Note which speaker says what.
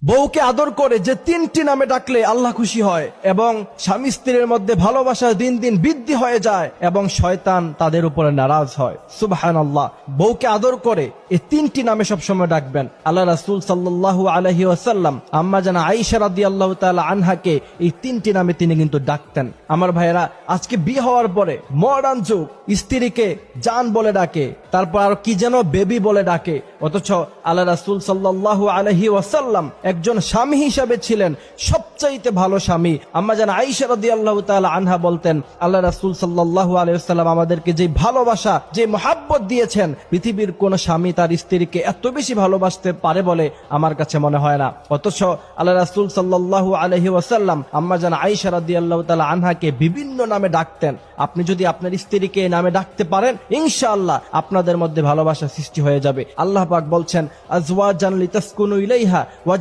Speaker 1: বউকে আদর করে যে তিনটি নামে ডাকলে আল্লাহ খুশি হয় এবং স্বামী স্ত্রীর মধ্যে ভালোবাসা দিন দিন বৃদ্ধি হয়ে যায় এবং শয়তান তাদের উপরে নারাজ হয়। সুবহানাল্লাহ। বউকে আদর করে এই তিনটি নামে সবসময় ডাকবেন। আল্লাহ রাসূল সাল্লাল্লাহু আলাইহি ওয়াসাল্লাম আম্মা জানা আয়েশা রাদিয়াল্লাহু তাআলা আনহাকে এই তিনটি নামে তিনি কিন্তু ডাকতেন। আমার ভাইয়েরা, আজকে বিয়ে হওয়ার পরে মডার্ন যুগ, স্ত্রীকে জান বলে ডাকে, তারপর আর কি যেন বেবি বলে ডাকে, অথচ আল্লাহ রাসূল সাল্লাল্লাহু আলাইহি ওয়াসাল্লাম একজন স্বামী হিসাবে ছিলেন সবচাইতে ভালো স্বামী। আম্মা জান আয়েশা রাদিয়াল্লাহু তাআলা আনহা বলতেন, আল্লাহ রাসূল সাল্লাল্লাহু আলাইহি ওয়াসাল্লাম আমাদেরকে যে ভালোবাসা, যে মহব্বত দিয়েছেন, পৃথিবীর কোন স্বামী তার স্ত্রীকে এত বেশি ভালোবাসতে পারে বলে আমার কাছে মনে হয় না। অথচ আল্লাহ রাসূল সাল্লাল্লাহু আলাইহি ওয়াসাল্লাম আম্মা জান আয়েশা রাদিয়াল্লাহু তাআলা আনহাকে বিভিন্ন নামে ডাকতেন। আপনি যদি আপনার স্ত্রীকে এই নামে ডাকতে পারেন, ইনশাআল্লাহ আপনাদের মধ্যে ভালোবাসা সৃষ্টি হয়ে যাবে। আল্লাহ পাক বলছেন, আজওয়াজান লিতাসকুনু ইলাইহা ওয়া